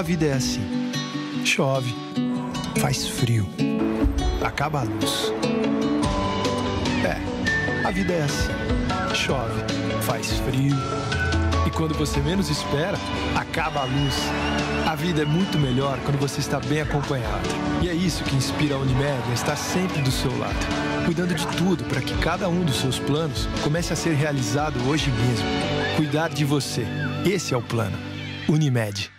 A vida é assim. Chove, faz frio, acaba a luz. A vida é assim. Chove, faz frio. E quando você menos espera, acaba a luz. A vida é muito melhor quando você está bem acompanhado. E é isso que inspira a Unimed a estar sempre do seu lado, cuidando de tudo para que cada um dos seus planos comece a ser realizado hoje mesmo. Cuidar de você. Esse é o plano. Unimed.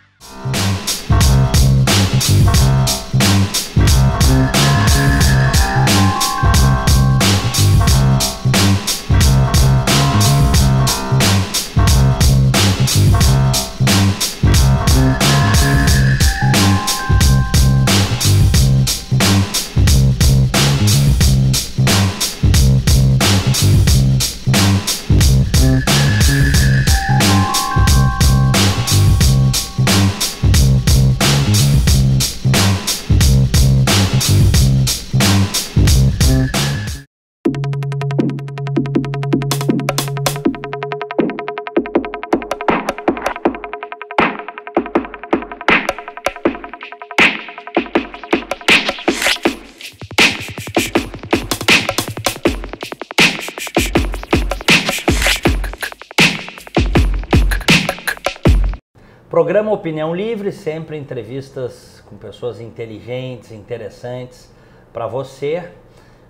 Programa Opinião Livre, sempre entrevistas com pessoas inteligentes, interessantes para você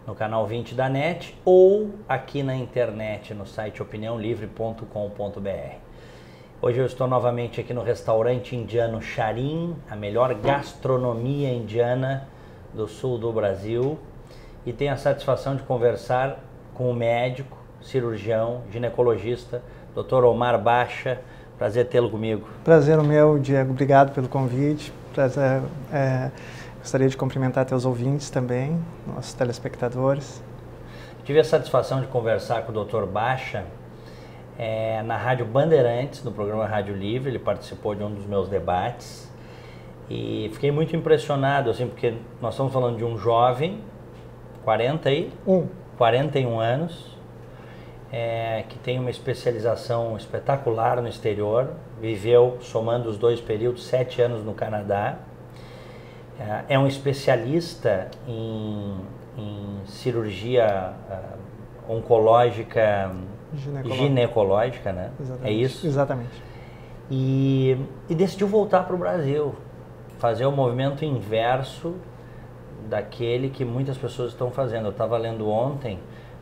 no canal 20 da NET ou aqui na internet no site opiniãolivre.com.br. Hoje eu estou novamente aqui no restaurante indiano Charim, a melhor gastronomia indiana do sul do Brasil, e tenho a satisfação de conversar com o médico, cirurgião, ginecologista, Dr. Omar Basha. Prazer tê-lo comigo. Prazer o meu, Diego. Obrigado pelo convite. Prazer, gostaria de cumprimentar teus ouvintes também, nossos telespectadores. Tive a satisfação de conversar com o Dr. Basha na Rádio Bandeirantes, no programa Rádio Livre. Ele participou de um dos meus debates e fiquei muito impressionado, assim, porque nós estamos falando de um jovem, 41 anos, que tem uma especialização espetacular no exterior, viveu, somando os dois períodos, 7 anos no Canadá, é um especialista em cirurgia oncológica, ginecológica, né? Exatamente. É isso? Exatamente. E decidiu voltar para o Brasil, fazer o movimento inverso daquele que muitas pessoas estão fazendo. Eu estava lendo ontem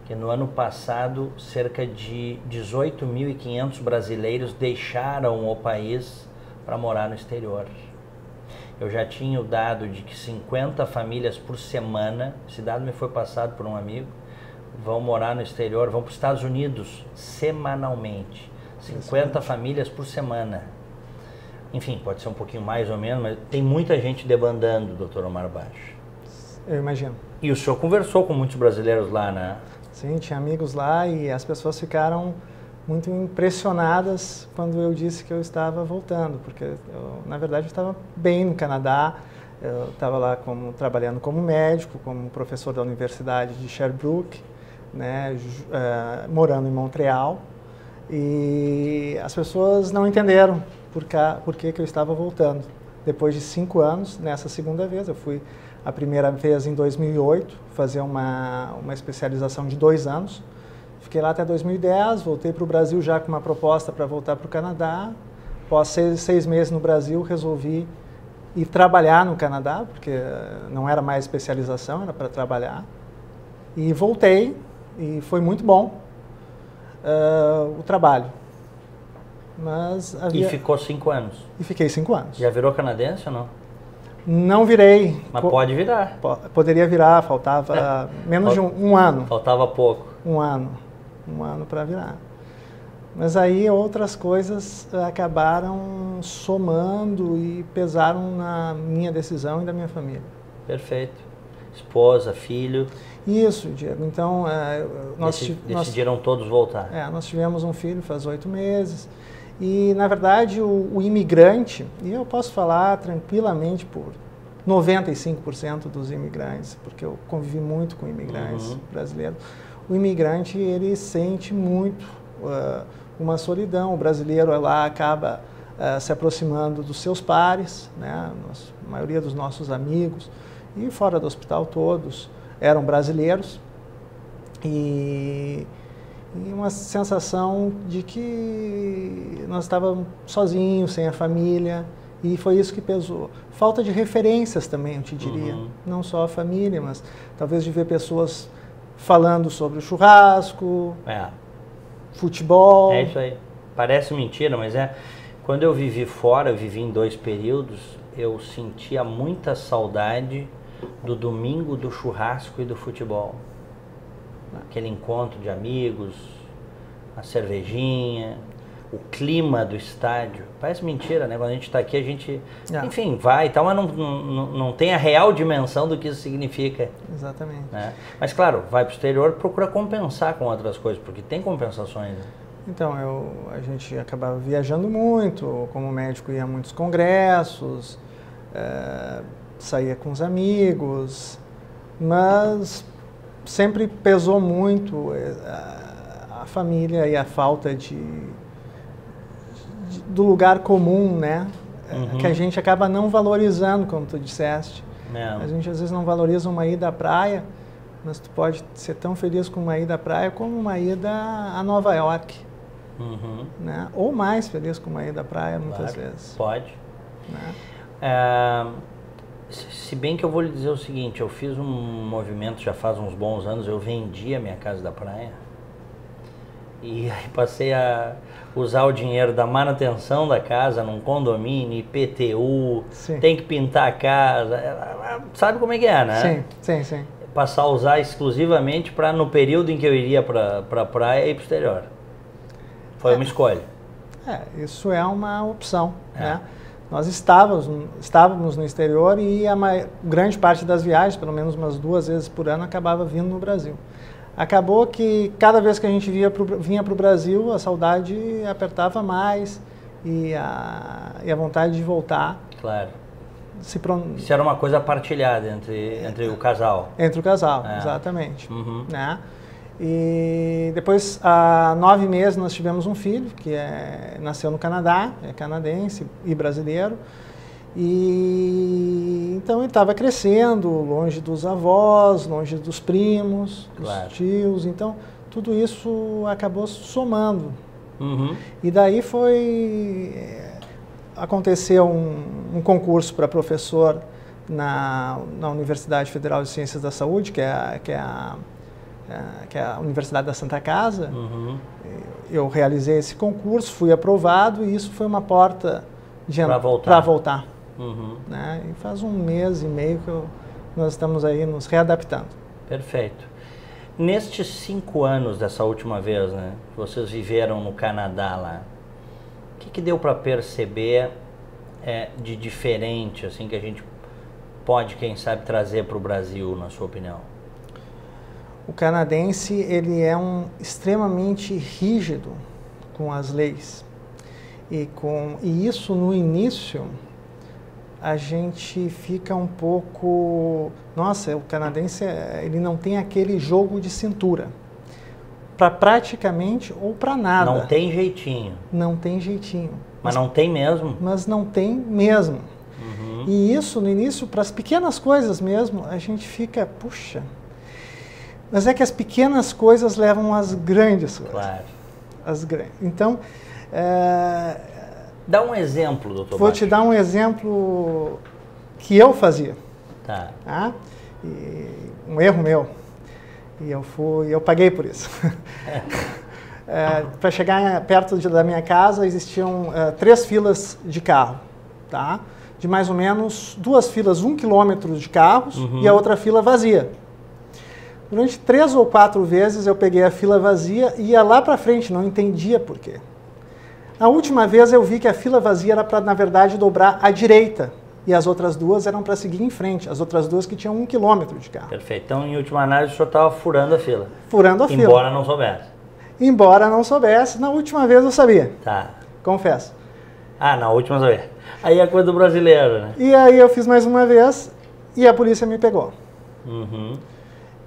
que no ano passado, cerca de 18.500 brasileiros deixaram o país para morar no exterior. Eu já tinha o dado de que 50 famílias por semana, esse dado me foi passado por um amigo, vão morar no exterior, vão para os Estados Unidos semanalmente. 50 famílias por semana. Enfim, pode ser um pouquinho mais ou menos, mas tem muita gente debandando, Dr. Omar Basha. Eu imagino. E o senhor conversou com muitos brasileiros lá, né? Sim, tinha amigos lá e as pessoas ficaram muito impressionadas quando eu disse que eu estava voltando, porque eu, na verdade, eu estava bem no Canadá, eu estava lá trabalhando como médico, como professor da Universidade de Sherbrooke, né, morando em Montreal, e as pessoas não entenderam por que eu estava voltando. Depois de 5 anos, nessa segunda vez, eu fui a primeira vez em 2008, fazer uma especialização de 2 anos. Fiquei lá até 2010, voltei para o Brasil já com uma proposta para voltar para o Canadá. Após 6 meses no Brasil, resolvi ir trabalhar no Canadá, porque não era mais especialização, era para trabalhar. E voltei, e foi muito bom o trabalho. Mas E ficou 5 anos? E fiquei 5 anos. Já virou canadense ou não? Não virei. Mas pode virar. Poderia virar, faltava menos de um ano. Faltava pouco. Um ano para virar. Mas aí outras coisas acabaram somando e pesaram na minha decisão e da minha família. Perfeito. Esposa, filho. Isso, Diego. Então, decidiram todos voltar. Nós tivemos um filho faz 8 meses. E, na verdade, o imigrante, e eu posso falar tranquilamente por 95% dos imigrantes, porque eu convivi muito com imigrantes brasileiros, o imigrante, ele sente muito uma solidão. O brasileiro lá acaba se aproximando dos seus pares, né? A maioria dos nossos amigos, e fora do hospital todos eram brasileiros, e uma sensação de que nós estávamos sozinhos, sem a família, e foi isso que pesou. Falta de referências também, eu te diria. Não só a família, mas talvez de ver pessoas falando sobre o churrasco, futebol. É isso aí. Parece mentira, mas é. Quando eu vivi fora, eu vivi em 2 períodos, eu sentia muita saudade do domingo do churrasco e do futebol. Aquele encontro de amigos, a cervejinha, o clima do estádio. Parece mentira, né? Quando a gente está aqui, a gente, enfim, vai e tal, mas não tem a real dimensão do que isso significa. Exatamente. Né? Mas, claro, vai para o exterior, procura compensar com outras coisas, porque tem compensações. Né? Então, a gente acabava viajando muito, como médico ia a muitos congressos, saía com os amigos, mas sempre pesou muito a família e a falta do lugar comum, né? Que a gente acaba não valorizando, como tu disseste. A gente às vezes não valoriza uma ida à praia, mas tu pode ser tão feliz com uma ida à praia como uma ida a Nova York. Né? Ou mais feliz com uma ida à praia, muitas vezes. Pode. Né? Se bem que eu vou lhe dizer o seguinte, eu fiz um movimento já faz uns bons anos, eu vendi a minha casa da praia e aí passei a usar o dinheiro da manutenção da casa num condomínio, IPTU, tem que pintar a casa, sabe como é que é, né? Sim. Passar a usar exclusivamente para no período em que eu iria para a praia e para o exterior. Foi uma escolha. Isso é uma opção, né? Nós estávamos no exterior e grande parte das viagens, pelo menos umas 2 vezes por ano, acabava vindo no Brasil. Acabou que cada vez que a gente vinha para o Brasil, a saudade apertava mais e a vontade de voltar. Claro. Isso era uma coisa partilhada entre o casal. Entre o casal, exatamente. Né? E depois, há 9 meses, nós tivemos um filho que nasceu no Canadá, é canadense e brasileiro. E então ele estava crescendo, longe dos avós, longe dos primos, dos tios. Então, tudo isso acabou somando. E daí aconteceu um concurso para professor na Universidade Federal de Ciências da Saúde, que é a Universidade da Santa Casa. Eu realizei esse concurso, fui aprovado e isso foi uma porta para voltar. Né? E faz 1 mês e meio que nós estamos aí nos readaptando. Perfeito. Nestes 5 anos dessa última vez, né, que vocês viveram no Canadá lá, o que deu para perceber de diferente, assim, que a gente pode, quem sabe, trazer para o Brasil, na sua opinião? O canadense, ele é extremamente rígido com as leis. E isso, no início, a gente fica um pouco... Nossa, o canadense, ele não tem aquele jogo de cintura. Para praticamente ou para nada. Não tem jeitinho. Não tem jeitinho. Mas não tem mesmo? Mas não tem mesmo. E isso, no início, para as pequenas coisas mesmo, a gente fica, puxa... Mas é que as pequenas coisas levam às grandes coisas. Claro. Então... Dá um exemplo, doutor. Vou te dar um exemplo que eu fazia. Tá. Um erro meu. E eu paguei por isso. Para chegar perto da minha casa, existiam 3 filas de carro. Tá? De mais ou menos 2 filas, 1 quilômetro de carros e a outra fila vazia. Durante 3 ou 4 vezes eu peguei a fila vazia e ia lá para frente, não entendia por quê. A última vez eu vi que a fila vazia era para, na verdade, dobrar à direita. E as outras 2 eram para seguir em frente. As outras 2 que tinham 1 quilômetro de carro. Perfeito. Então, em última análise, o senhor estava furando a fila. Furando a fila. Embora não soubesse. Embora não soubesse. Na última vez eu sabia. Tá. Confesso. Na última vez. Aí é coisa do brasileiro, né? E aí eu fiz mais uma vez e a polícia me pegou.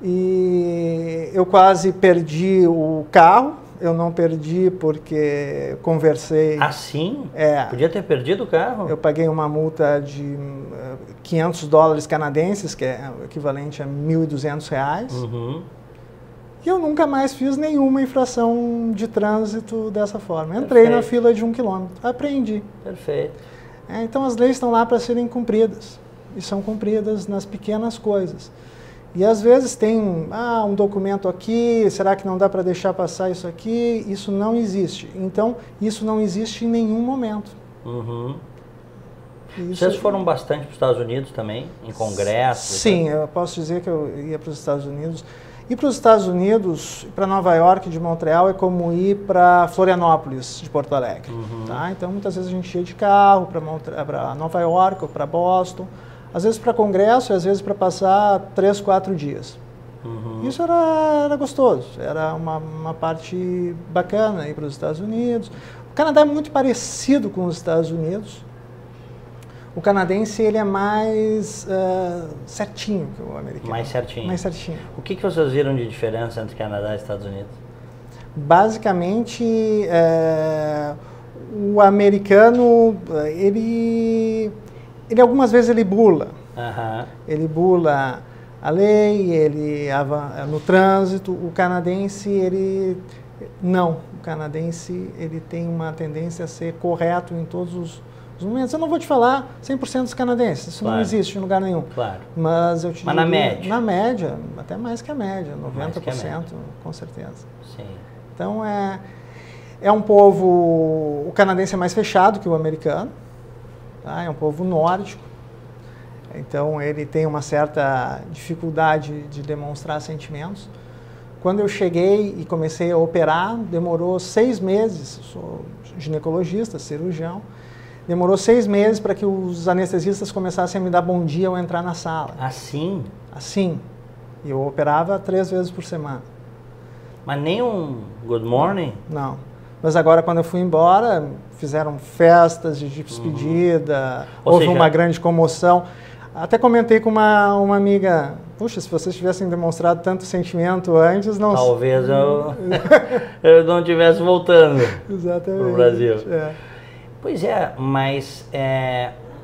E eu quase perdi o carro. eu não perdi porque conversei. Ah, sim? É. Podia ter perdido o carro? Eu paguei uma multa de $500 canadenses, que é o equivalente a R$1.200. Uhum. E eu nunca mais fiz nenhuma infração de trânsito dessa forma. Entrei na fila de 1 quilômetro, aprendi. Perfeito. Então as leis estão lá para serem cumpridas. E são cumpridas nas pequenas coisas. E às vezes tem um documento aqui, será que não dá para deixar passar isso aqui? Isso não existe. Então, isso não existe em nenhum momento. Uhum. Isso... Vocês foram bastante para os Estados Unidos também, em congressos? Sim, eu posso dizer que eu ia para os Estados Unidos. Ir para os Estados Unidos, para Nova York de Montreal, é como ir para Florianópolis de Porto Alegre. Uhum. Tá? Então, muitas vezes a gente ia de carro para Nova York ou para Boston. Às vezes para congresso e às vezes para passar 3, 4 dias. Uhum. Isso era gostoso, era uma parte bacana ir para os Estados Unidos. O Canadá é muito parecido com os Estados Unidos. O canadense ele é mais certinho que o americano. Mais certinho. Mais certinho. O que vocês viram de diferença entre Canadá e Estados Unidos? Basicamente, o americano, ele algumas vezes ele bula. Uhum. Ele bula a lei, no trânsito. O canadense, ele não. O canadense, ele tem uma tendência a ser correto em todos os momentos. Eu não vou te falar 100% dos canadenses, isso não existe em lugar nenhum. Claro. Mas eu te diria, na média? Na média, até mais que a média, 90%, que a média. Com certeza. Sim. Então, é um povo... O canadense é mais fechado que o americano. Tá? É um povo nórdico, então ele tem uma certa dificuldade de demonstrar sentimentos. Quando eu cheguei e comecei a operar, demorou 6 meses, sou ginecologista, cirurgião, demorou 6 meses para que os anestesistas começassem a me dar bom dia ao entrar na sala. Assim? Assim. E eu operava 3 vezes por semana. Mas nem um good morning? Não. Mas agora, quando eu fui embora, fizeram festas de despedida, houve uma grande comoção. Até comentei com uma amiga, puxa, se vocês tivessem demonstrado tanto sentimento antes, não... Talvez eu não estivesse voltando para o Brasil. É. Pois é, mas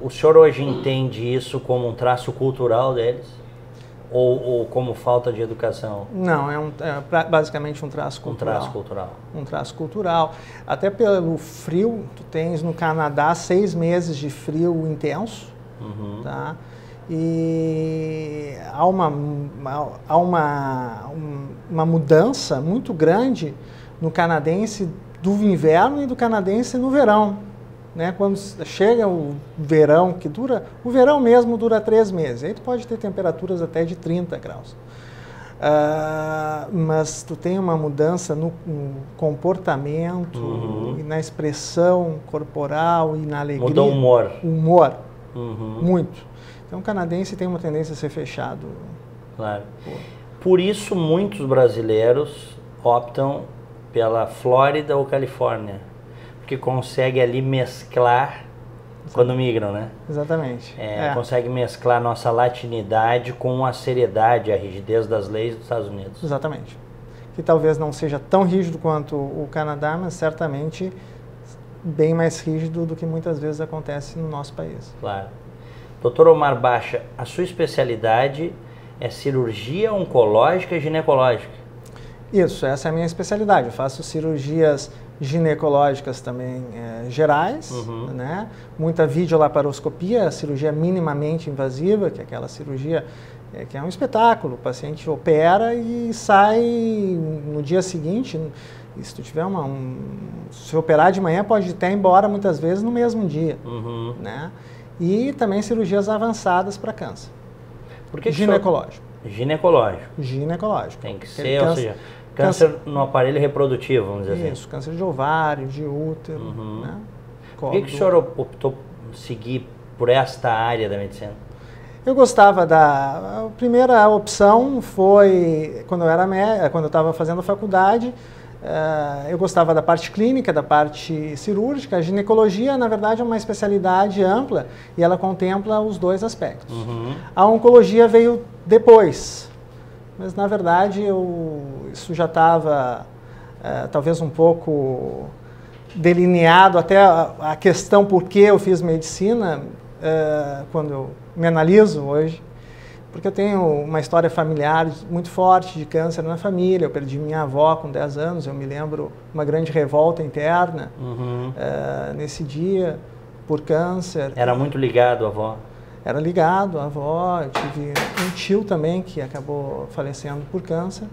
o senhor hoje entende isso como um traço cultural deles? Ou como falta de educação? Não, é basicamente um traço cultural. Um traço cultural. Um traço cultural. Até pelo frio, tu tens no Canadá 6 meses de frio intenso, tá? E há uma mudança muito grande no canadense do inverno e do canadense no verão. Né? Quando chega o verão, o verão mesmo dura 3 meses, aí tu pode ter temperaturas até de 30 graus. Mas tu tem uma mudança no comportamento, e na expressão corporal e na alegria. Muda o humor. Humor, muito. Então o canadense tem uma tendência a ser fechado. Claro. Por isso muitos brasileiros optam pela Flórida ou Califórnia. Que consegue ali mesclar quando migram, né? Exatamente. Consegue mesclar nossa latinidade com a seriedade, a rigidez das leis dos Estados Unidos. Exatamente. Que talvez não seja tão rígido quanto o Canadá, mas certamente bem mais rígido do que muitas vezes acontece no nosso país. Claro. Dr. Omar Bacha, a sua especialidade é cirurgia oncológica e ginecológica? Isso, essa é a minha especialidade. Eu faço cirurgias ginecológicas também gerais, né? Muita videolaparoscopia, cirurgia minimamente invasiva, que é aquela cirurgia que é um espetáculo. O paciente opera e sai no dia seguinte. E se tu tiver se operar de manhã, pode até ir embora muitas vezes no mesmo dia, né? E também cirurgias avançadas para câncer. Por que ginecológico. Ginecológico. Ginecológico. Tem que ser, ou seja, câncer no aparelho reprodutivo, vamos dizer assim. Isso, câncer de ovário, de útero, né? Por que o senhor optou seguir por esta área da medicina? Eu gostava a primeira opção foi quando eu estava fazendo a faculdade. Eu gostava da parte clínica, da parte cirúrgica. A ginecologia, na verdade, é uma especialidade ampla e ela contempla os 2 aspectos. A oncologia veio depois, mas na verdade isso já estava talvez um pouco delineado até a questão por que eu fiz medicina, quando eu me analiso hoje, porque eu tenho uma história familiar muito forte de câncer na família. Eu perdi minha avó com 10 anos, eu me lembro uma grande revolta interna nesse dia por câncer. Era muito ligado à avó? Era ligado à avó. Eu tive um tio também que acabou falecendo por câncer.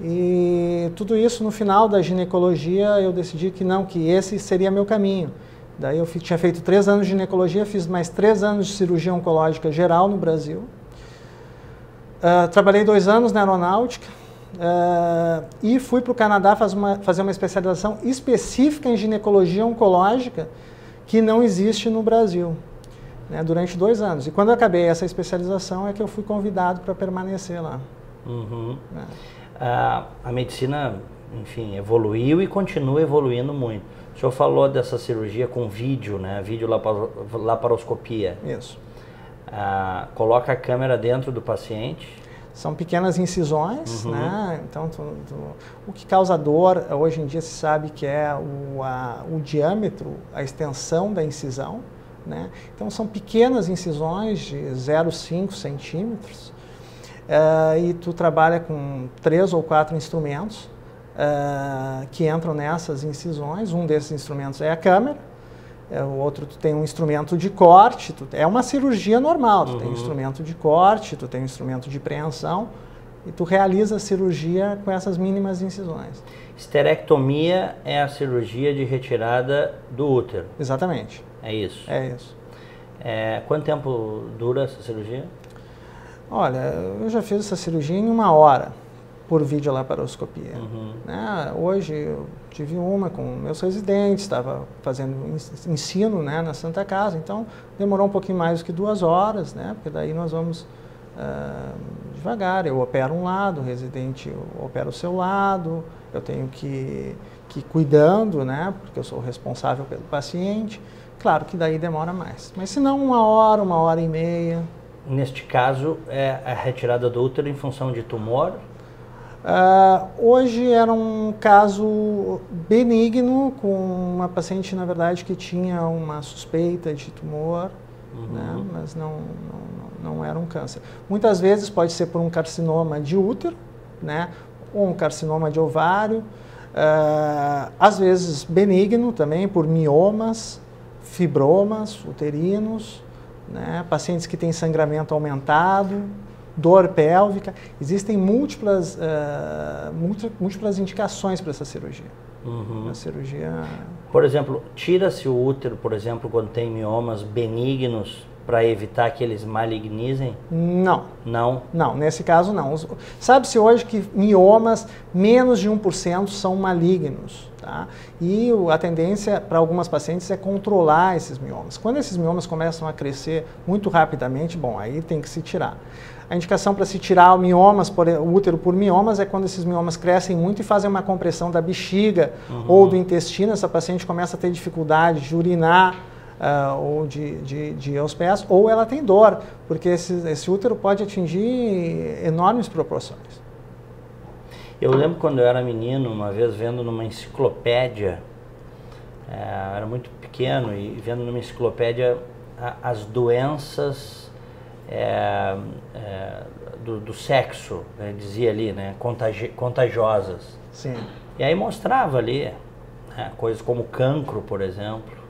E tudo isso, no final da ginecologia, eu decidi que esse seria meu caminho. Daí eu tinha feito 3 anos de ginecologia, fiz mais 3 anos de cirurgia oncológica geral no Brasil. Trabalhei 2 anos na aeronáutica e fui para o Canadá fazer uma especialização específica em ginecologia oncológica que não existe no Brasil, né, durante 2 anos. E quando eu acabei essa especialização é que eu fui convidado para permanecer lá. A medicina, enfim, evoluiu e continua evoluindo muito. O senhor falou dessa cirurgia com vídeo, né? Videolaparoscopia. Isso. Coloca a câmera dentro do paciente. São pequenas incisões, né? Então, o que causa dor, hoje em dia se sabe que é o diâmetro, a extensão da incisão, né? Então, são pequenas incisões de 0,5 centímetros. E tu trabalha com 3 ou 4 instrumentos que entram nessas incisões. Um desses instrumentos é a câmera, o outro tu tem um instrumento de corte. É uma cirurgia normal, tu tem um instrumento de corte, tu tem um instrumento de preensão e tu realiza a cirurgia com essas mínimas incisões. Esterectomia é a cirurgia de retirada do útero. Exatamente. É isso? É isso. Quanto tempo dura essa cirurgia? Olha, eu já fiz essa cirurgia em 1 hora por videolaparoscopia. Né? Hoje eu tive uma com meus residentes, estava fazendo ensino, né, na Santa Casa, então demorou um pouquinho mais do que 2 horas, né, porque daí nós vamos devagar. Eu opero um lado, o residente opera o seu lado, eu tenho que ir cuidando, né, porque eu sou o responsável pelo paciente. Claro que daí demora mais, mas se não 1 hora, 1 hora e meia. Neste caso, é a retirada do útero em função de tumor? Hoje era um caso benigno, com uma paciente, na verdade, que tinha uma suspeita de tumor, né? Mas não era um câncer. Muitas vezes pode ser por um carcinoma de útero, né? Ou um carcinoma de ovário, às vezes benigno também, por miomas, fibromas uterinos, né? Pacientes que têm sangramento aumentado, dor pélvica. Existem múltiplas indicações para essa cirurgia. A cirurgia... Por exemplo, tira-se o útero, por exemplo, quando tem miomas benignos, para evitar que eles malignizem? Não. Não? Não, nesse caso não. Sabe-se hoje que miomas, menos de 1% são malignos. Tá? E a tendência para algumas pacientes é controlar esses miomas. Quando esses miomas começam a crescer muito rapidamente, bom, aí tem que se tirar. A indicação para se tirar o útero por miomas é quando esses miomas crescem muito e fazem uma compressão da bexiga ou do intestino. Essa paciente começa a ter dificuldade de urinar ou de ir aos pés, ou ela tem dor, porque esse útero pode atingir enormes proporções. Eu lembro quando eu era menino, uma vez vendo numa enciclopédia, era muito pequeno, e vendo numa enciclopédia as doenças do sexo, né, dizia ali, né, contagiosas. Sim. E aí mostrava ali, né, coisas como cancro, por exemplo,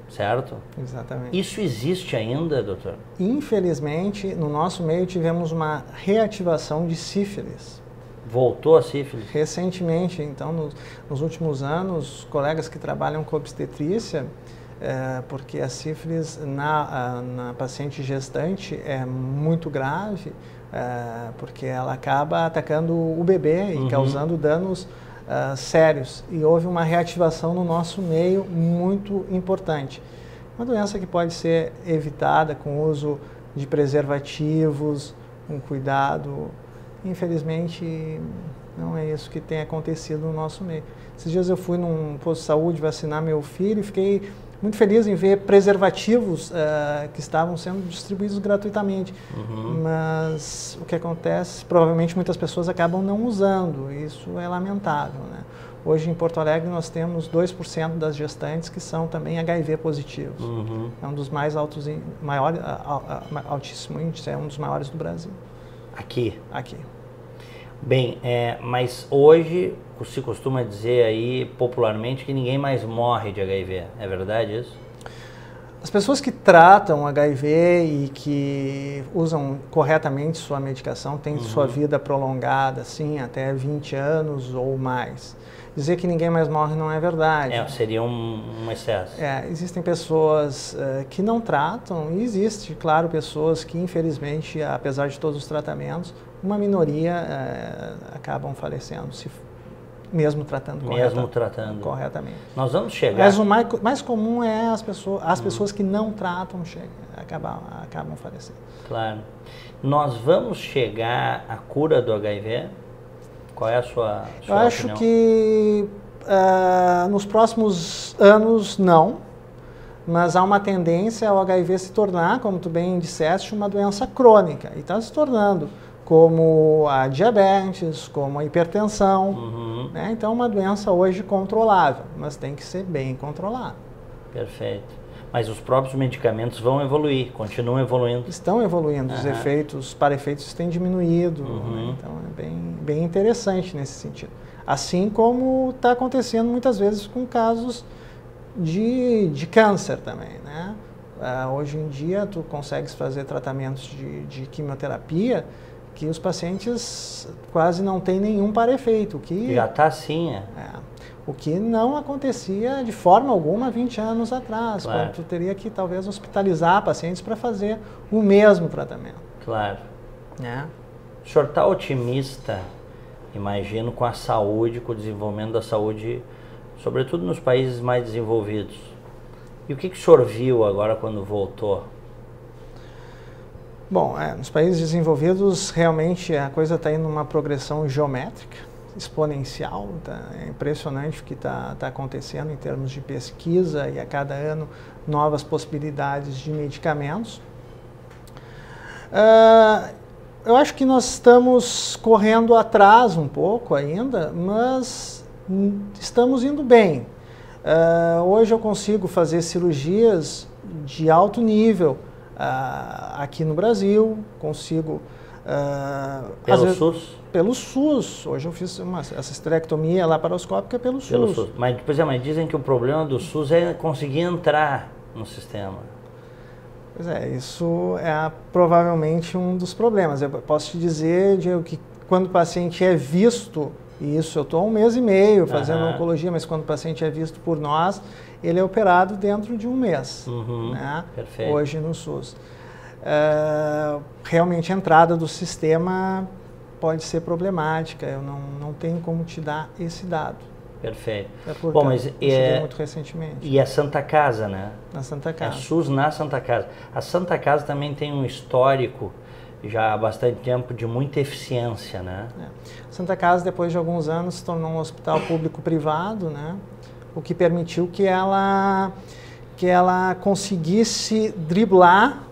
certo? Exatamente. Isso existe ainda, doutor? Infelizmente, no nosso meio tivemos uma reativação de sífilis. Voltou a sífilis? Recentemente, então, nos últimos anos, colegas que trabalham com obstetrícia, porque a sífilis na paciente gestante é muito grave, porque ela acaba atacando o bebê e causando danos sérios. E houve uma reativação no nosso meio muito importante. Uma doença que pode ser evitada com o uso de preservativos, um cuidado. Infelizmente, não é isso que tem acontecido no nosso meio. Esses dias eu fui num posto de saúde vacinar meu filho e fiquei muito feliz em ver preservativos que estavam sendo distribuídos gratuitamente. Mas o que acontece, provavelmente muitas pessoas acabam não usando, isso é lamentável, né? Hoje em Porto Alegre nós temos 2% das gestantes que são também HIV positivos. É um dos mais altos, altíssimo índice, é um dos maiores do Brasil. Aqui? Aqui. Bem, mas hoje se costuma dizer aí popularmente que ninguém mais morre de HIV, é verdade isso? As pessoas que tratam HIV e que usam corretamente sua medicação têm sua vida prolongada, assim, até 20 anos ou mais. Dizer que ninguém mais morre não é verdade. Seria um excesso. Existem pessoas que não tratam e existe, claro, pessoas que infelizmente, apesar de todos os tratamentos, uma minoria acabam falecendo, mesmo tratando corretamente. Nós vamos chegar... Mas o mais comum é as pessoas que não tratam acabam falecendo. Claro. Nós vamos chegar à cura do HIV? Qual é a sua Eu acho opinião? que nos próximos anos não, mas há uma tendência ao HIV se tornar, como tu bem disseste, uma doença crônica. E está se tornando, como a diabetes, como a hipertensão. Né? Então, é uma doença hoje controlável, mas tem que ser bem controlada. Perfeito. Mas os próprios medicamentos vão evoluir, continuam evoluindo. Estão evoluindo, os para-efeitos têm diminuído, né? Então é bem interessante nesse sentido. Assim como está acontecendo muitas vezes com casos de câncer também, né? Hoje em dia tu consegues fazer tratamentos de quimioterapia que os pacientes quase não têm nenhum para-efeito. Já está assim, O que não acontecia de forma alguma 20 anos atrás, Claro. quando tu teria que talvez hospitalizar pacientes para fazer o mesmo tratamento. Claro. O senhor está otimista, imagino, com a saúde, com o desenvolvimento da saúde, sobretudo nos países mais desenvolvidos. E o que o senhor viu agora quando voltou? Bom, nos países desenvolvidos realmente a coisa está indo numa progressão geométrica, exponencial. É impressionante o que está acontecendo em termos de pesquisa e a cada ano novas possibilidades de medicamentos. Eu acho que nós estamos correndo atrás um pouco ainda, mas estamos indo bem. Hoje eu consigo fazer cirurgias de alto nível aqui no Brasil, consigo... Pelo SUS? Pelo SUS. Hoje eu fiz essa esterectomia laparoscópica pelo SUS. Mas dizem que o problema do SUS é conseguir entrar no sistema. Pois isso é provavelmente um dos problemas. Eu posso te dizer que quando o paciente é visto, e isso eu estou há 1 mês e meio fazendo oncologia, mas quando o paciente é visto por nós, ele é operado dentro de 1 mês, né? Perfeito. Hoje no SUS. Realmente a entrada do sistema pode ser problemática, eu não tenho como te dar esse dado. Perfeito. Bom, mas muito recentemente. E a Santa Casa, né? Na Santa Casa. É SUS na Santa Casa. A Santa Casa também tem um histórico já há bastante tempo de muita eficiência, né? Santa Casa, depois de alguns anos, se tornou um hospital público-privado, né? O que permitiu que ela conseguisse driblar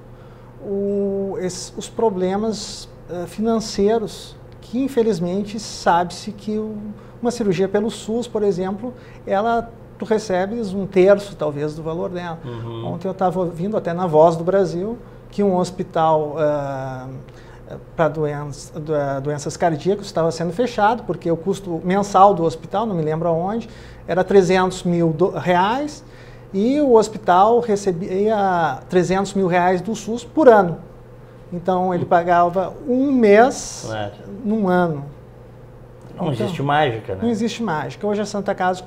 os problemas financeiros, que infelizmente sabe-se que uma cirurgia pelo SUS, por exemplo, tu recebes 1/3 talvez do valor dela. Ontem eu estava ouvindo até na Voz do Brasil que um hospital para doenças cardíacas estava sendo fechado, porque o custo mensal do hospital, não me lembro aonde, era R$300 mil e o hospital recebia R$300 mil do SUS por ano. Então ele pagava 1 mês num ano. Não existe mágica, né? Não existe mágica. Hoje a Santa Casa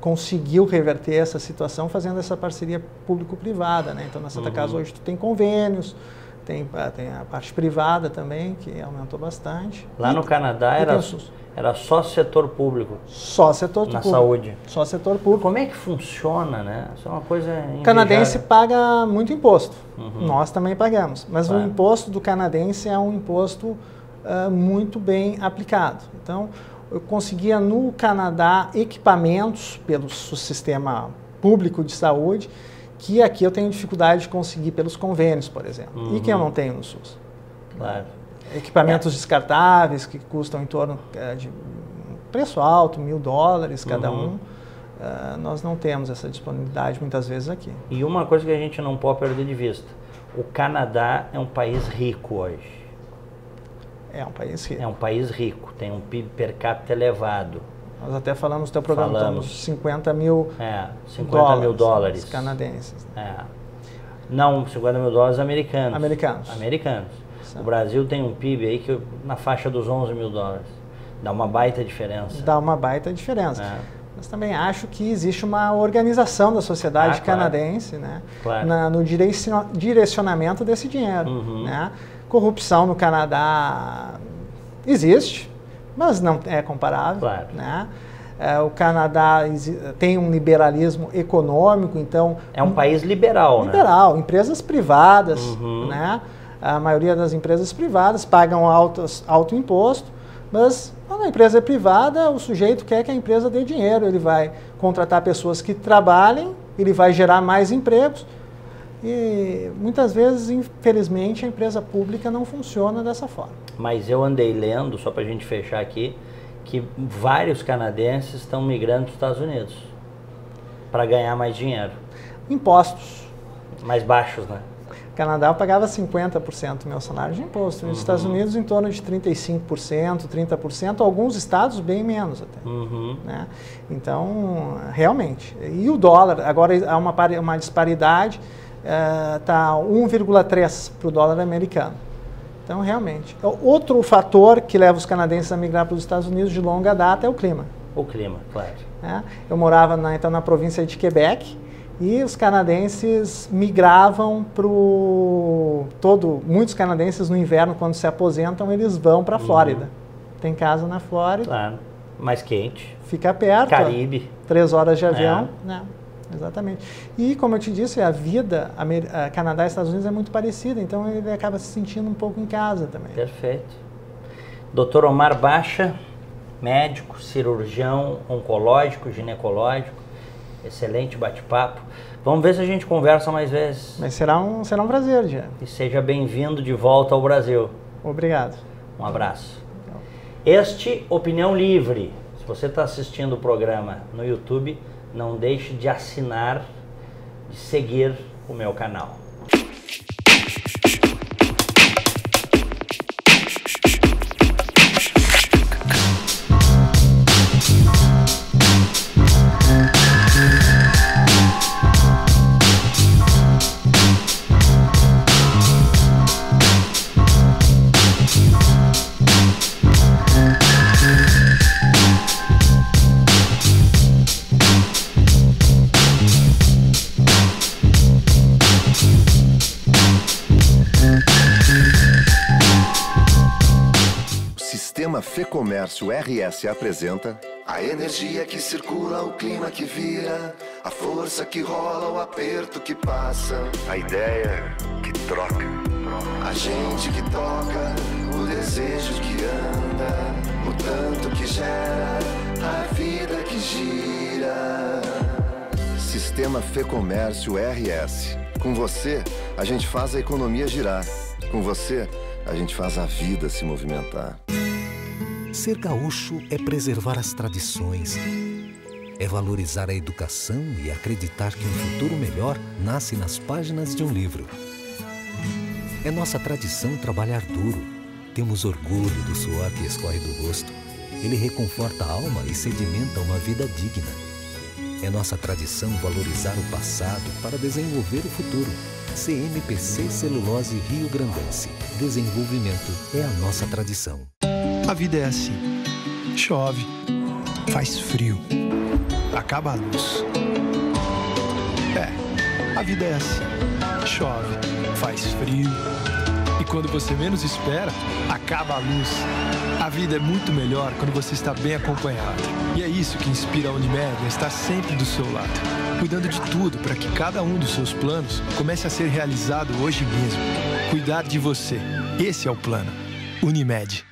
conseguiu reverter essa situação fazendo essa parceria público-privada, né? Então na Santa Casa hoje tu tem convênios, tem a parte privada também, que aumentou bastante. Lá no Canadá era só setor público. Só setor público. Na saúde. Só setor público. Como é que funciona, né? Isso é uma coisa invejável. O canadense paga muito imposto. Nós também pagamos. Mas o imposto do canadense é um imposto muito bem aplicado. Então, eu conseguia no Canadá equipamentos pelo sistema público de saúde, que aqui eu tenho dificuldade de conseguir pelos convênios, por exemplo, e que eu não tenho no SUS. Claro. Equipamentos descartáveis que custam em torno de preço alto, $1.000 cada um. Nós não temos essa disponibilidade muitas vezes aqui. E uma coisa que a gente não pode perder de vista, o Canadá é um país rico hoje. É um país rico. É um país rico, tem um PIB per capita elevado. Nós até falamos no teu programa, estamos 50 mil $50.000 canadenses. Não, $50.000 americanos. Americanos. O Brasil tem um PIB aí que na faixa dos $11.000. Dá uma baita diferença. Mas também acho que existe uma organização da sociedade canadense, né? No direcionamento desse dinheiro. Né? Corrupção no Canadá existe, mas não é comparável. Né? O Canadá tem um liberalismo econômico, então... É um país liberal, né? Empresas privadas, né? A maioria das empresas privadas pagam alto imposto, mas quando a empresa é privada, o sujeito quer que a empresa dê dinheiro, ele vai contratar pessoas que trabalhem, ele vai gerar mais empregos e muitas vezes, infelizmente, a empresa pública não funciona dessa forma. Mas eu andei lendo, só para a gente fechar aqui, que vários canadenses estão migrando para os Estados Unidos para ganhar mais dinheiro. Impostos. Mais baixos, né? No Canadá eu pagava 50% do meu salário de imposto. Nos Estados Unidos em torno de 35%, 30%, alguns estados bem menos até. Né? Então, realmente. E o dólar, agora há uma disparidade, está 1,3 para o dólar americano. Então, realmente. Outro fator que leva os canadenses a migrar para os Estados Unidos de longa data é o clima. O clima, claro. Eu morava na província de Quebec e os canadenses migravam muitos canadenses no inverno, quando se aposentam, eles vão para a Flórida. Tem casa na Flórida. Claro. Mais quente. Fica perto. Caribe. 3 horas de avião. Exatamente. E, como eu te disse, a vida Canadá e Estados Unidos é muito parecida, então ele acaba se sentindo um pouco em casa também. Perfeito. Dr. Omar Bacha, médico, cirurgião oncológico, ginecológico, excelente bate-papo. Vamos ver se a gente conversa mais vezes. Mas será um prazer, Diego. E seja bem-vindo de volta ao Brasil. Obrigado. Um abraço. Este Opinião Livre. Se você está assistindo o programa no YouTube, não deixe de assinar, de seguir o meu canal. FEComércio RS apresenta a energia que circula, o clima que vira, a força que rola, o aperto que passa, a ideia que troca, a gente que toca, o desejo que anda, o tanto que gera, a vida que gira. Sistema FEComércio RS. Com você, a gente faz a economia girar. Com você, a gente faz a vida se movimentar. Ser gaúcho é preservar as tradições, é valorizar a educação e acreditar que um futuro melhor nasce nas páginas de um livro. É nossa tradição trabalhar duro, temos orgulho do suor que escorre do rosto. Ele reconforta a alma e sedimenta uma vida digna. É nossa tradição valorizar o passado para desenvolver o futuro. CMPC Celulose Rio Grandense. Desenvolvimento é a nossa tradição. A vida é assim. Chove, faz frio, acaba a luz. A vida é assim. Chove, faz frio e quando você menos espera, acaba a luz. A vida é muito melhor quando você está bem acompanhado. E é isso que inspira a Unimed a estar sempre do seu lado, cuidando de tudo para que cada um dos seus planos comece a ser realizado hoje mesmo. Cuidar de você. Esse é o plano. Unimed.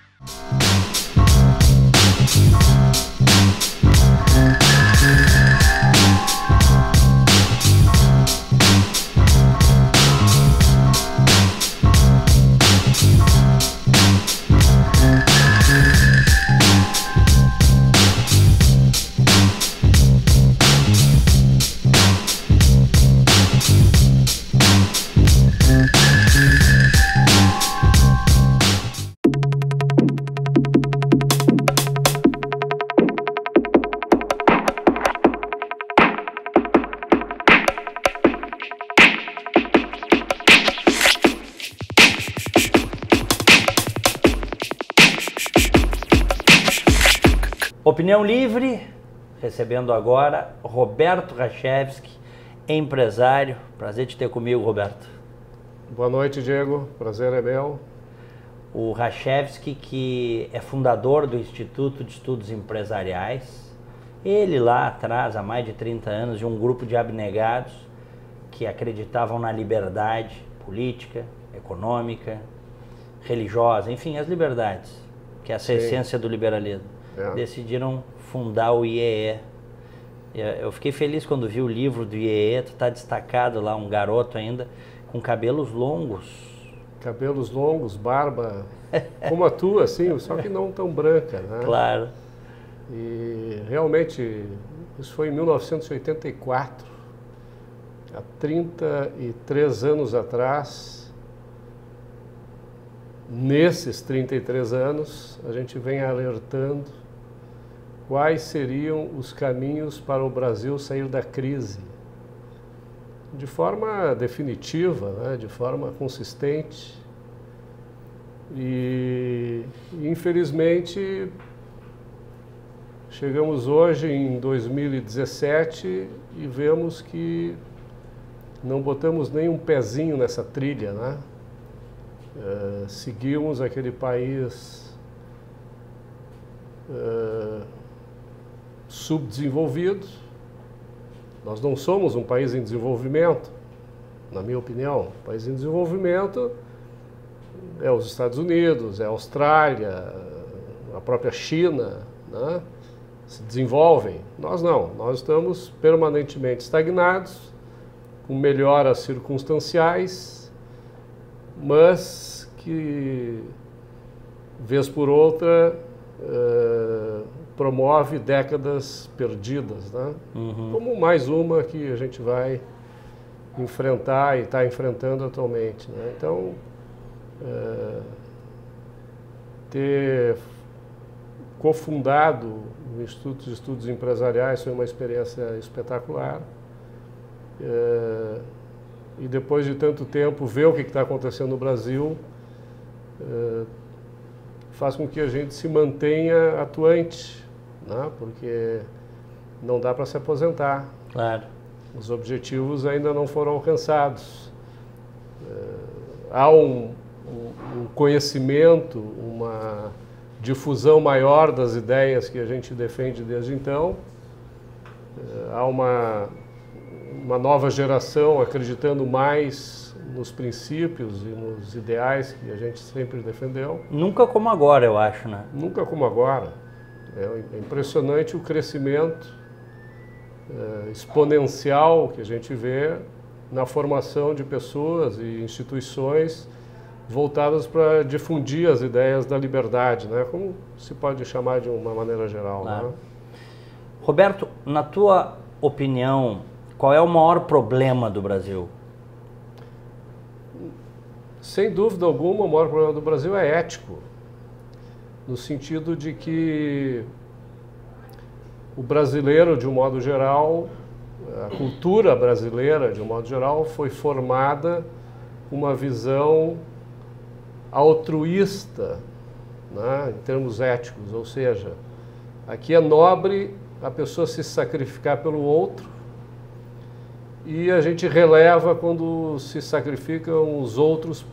Opinião Livre, recebendo agora Roberto Rachevski, empresário. Prazer te ter comigo, Roberto. Boa noite, Diego. Prazer é meu. O Rachevski, que é fundador do Instituto de Estudos Empresariais. Ele lá atrás, há mais de 30 anos, de um grupo de abnegados que acreditavam na liberdade política, econômica, religiosa, enfim, as liberdades, que é essa essência do liberalismo. Decidiram fundar o IEE. Eu fiquei feliz quando vi o livro do IEE, tu está destacado lá, um garoto ainda, com cabelos longos. Cabelos longos, barba, como a tua, assim, só que não tão branca, né? Claro. E realmente, isso foi em 1984, há 33 anos atrás. Nesses 33 anos, a gente vem alertando quais seriam os caminhos para o Brasil sair da crise. De forma definitiva, né? De forma consistente. E, infelizmente, chegamos hoje em 2017 e vemos que não botamos nem um pezinho nessa trilha, né? Seguimos aquele país subdesenvolvido. Nós não somos um país em desenvolvimento, na minha opinião. Um país em desenvolvimento é os Estados Unidos, é a Austrália, a própria China, né? Se desenvolvem. Nós não, nós estamos permanentemente estagnados, com melhoras circunstanciais, mas que, vez por outra, promove décadas perdidas, né? Como mais uma que a gente vai enfrentar e está enfrentando atualmente, né? Então, ter cofundado o Instituto de Estudos Empresariais foi uma experiência espetacular. E depois de tanto tempo, ver o que está acontecendo no Brasil faz com que a gente se mantenha atuante, né? Porque não dá para se aposentar. Claro. Os objetivos ainda não foram alcançados. Há um conhecimento, uma difusão maior das ideias que a gente defende desde então. Há uma nova geração acreditando mais nos princípios e nos ideais que a gente sempre defendeu. Nunca como agora, eu acho, né? Nunca como agora. É impressionante o crescimento exponencial que a gente vê na formação de pessoas e instituições voltadas para difundir as ideias da liberdade, né? Como se pode chamar de uma maneira geral. Claro. Né? Roberto, na tua opinião, qual é o maior problema do Brasil? Sem dúvida alguma, o maior problema do Brasil é ético, no sentido de que o brasileiro, de um modo geral, a cultura brasileira, de um modo geral, foi formada com uma visão altruísta, né, em termos éticos, ou seja, aqui é nobre a pessoa se sacrificar pelo outro e a gente releva quando se sacrificam os outros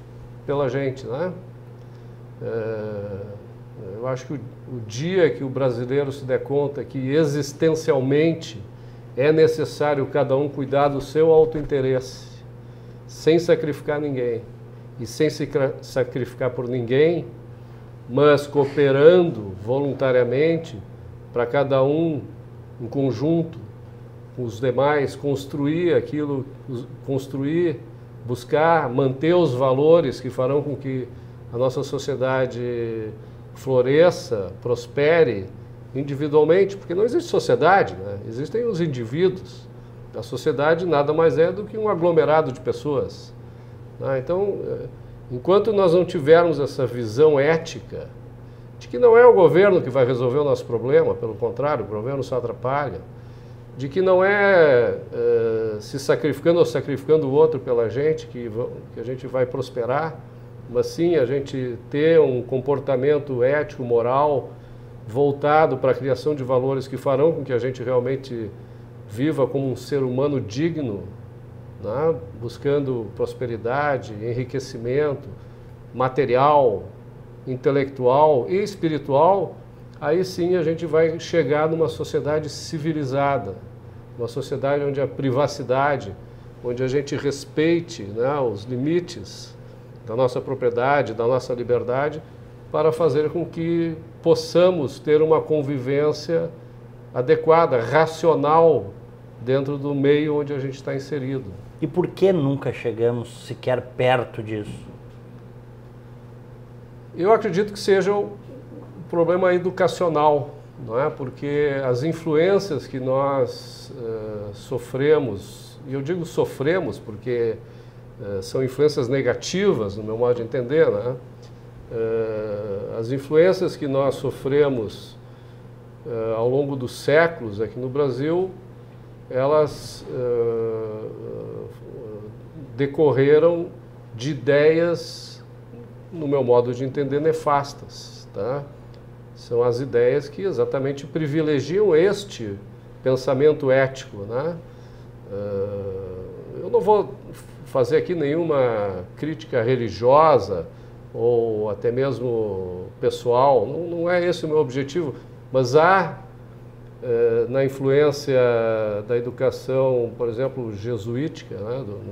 pela gente, né? Eu acho que o dia que o brasileiro se der conta que existencialmente é necessário cada um cuidar do seu autointeresse, sem sacrificar ninguém e sem se sacrificar por ninguém, mas cooperando voluntariamente para cada um, em conjunto com os demais, construir aquilo, buscar, manter os valores que farão com que a nossa sociedade floresça, prospere individualmente, porque não existe sociedade, né? Existem os indivíduos. A sociedade nada mais é do que um aglomerado de pessoas. Então, enquanto nós não tivermos essa visão ética de que não é o governo que vai resolver o nosso problema, pelo contrário, o governo só atrapalha, de que não é se sacrificando ou sacrificando o outro pela gente que a gente vai prosperar, mas sim a gente ter um comportamento ético, moral, voltado para a criação de valores que farão com que a gente realmente viva como um ser humano digno, né? Buscando prosperidade, enriquecimento material, intelectual e espiritual, aí sim a gente vai chegar numa sociedade civilizada, uma sociedade onde a privacidade, onde a gente respeite, né, os limites da nossa propriedade, da nossa liberdade, para fazer com que possamos ter uma convivência adequada, racional, dentro do meio onde a gente está inserido. E por que nunca chegamos sequer perto disso? Eu acredito que seja o problema educacional, não é? Porque as influências que nós sofremos, e eu digo sofremos porque são influências negativas, no meu modo de entender, né? As influências que nós sofremos ao longo dos séculos aqui no Brasil, elas decorreram de ideias, no meu modo de entender, nefastas, tá? São as ideias que exatamente privilegiam este pensamento ético, né? Eu não vou fazer aqui nenhuma crítica religiosa ou até mesmo pessoal, não é esse o meu objetivo, mas há na influência da educação, por exemplo, jesuítica, né, no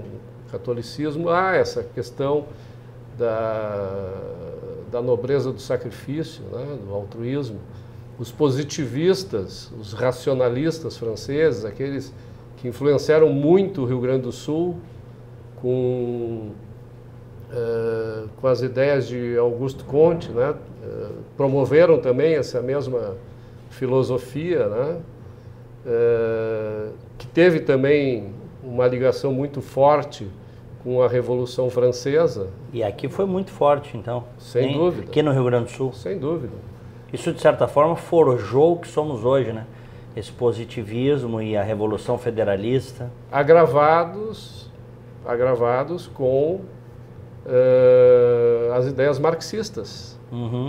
catolicismo, há essa questão da nobreza do sacrifício, né, do altruísmo. Os positivistas, os racionalistas franceses, aqueles que influenciaram muito o Rio Grande do Sul com as ideias de Auguste Comte, né, promoveram também essa mesma filosofia, né, que teve também uma ligação muito forte com a Revolução Francesa. E aqui foi muito forte, então. Sem dúvida. Aqui no Rio Grande do Sul. Sem dúvida. Isso, de certa forma, forjou o que somos hoje, né? Esse positivismo e a Revolução Federalista. Agravados com as ideias marxistas,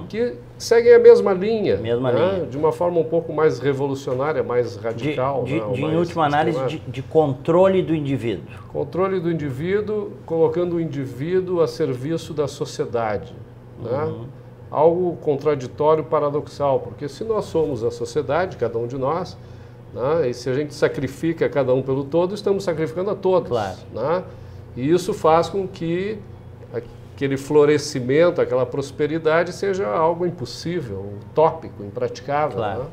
que seguem a mesma linha, né? De uma forma um pouco mais revolucionária, mais radical. Em última análise, de controle do indivíduo. Controle do indivíduo, colocando o indivíduo a serviço da sociedade. Né? Algo contraditório, paradoxal, porque se nós somos a sociedade, cada um de nós, né? E se a gente sacrifica cada um pelo todo, estamos sacrificando a todos. Claro. Né? E isso faz com que aquele florescimento, aquela prosperidade seja algo impossível, utópico, impraticável. Claro. Né?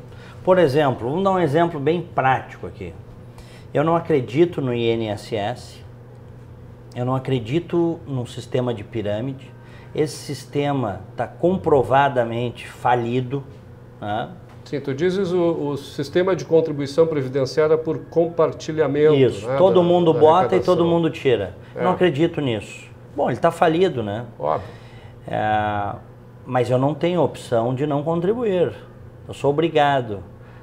Por exemplo, vamos dar um exemplo bem prático aqui. Eu não acredito no INSS, eu não acredito num sistema de pirâmide. Esse sistema está comprovadamente falido. Né? Sim, tu dizes o sistema de contribuição previdenciária por compartilhamento. Isso, né, todo mundo bota e todo mundo tira. Eu não acredito nisso. Bom, ele está falido, né? Óbvio. Mas eu não tenho opção de não contribuir. Eu sou obrigado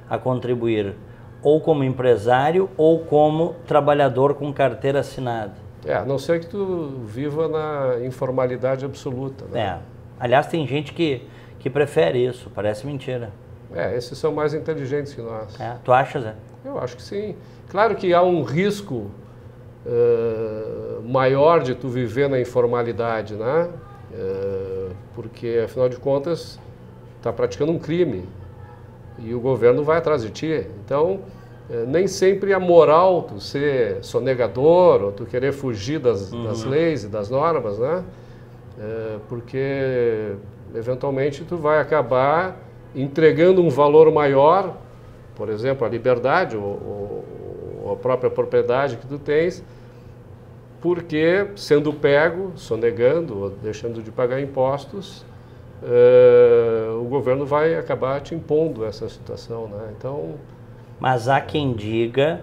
a contribuir ou como empresário ou como trabalhador com carteira assinada. A não ser que tu viva na informalidade absoluta. Né? Aliás, tem gente que prefere isso, parece mentira. Esses são mais inteligentes que nós. Tu acha, Zé? Eu acho que sim. Claro que há um risco maior de tu viver na informalidade, né? Porque, afinal de contas, está praticando um crime e o governo vai atrás de ti. Então, nem sempre a moral tu ser sonegador ou tu querer fugir das leis e das normas, né? Porque, eventualmente, tu vai acabar entregando um valor maior, por exemplo, a liberdade ou a própria propriedade que tu tens, porque, sendo pego, sonegando ou deixando de pagar impostos, o governo vai acabar te impondo essa situação, né? Então... Mas há quem diga,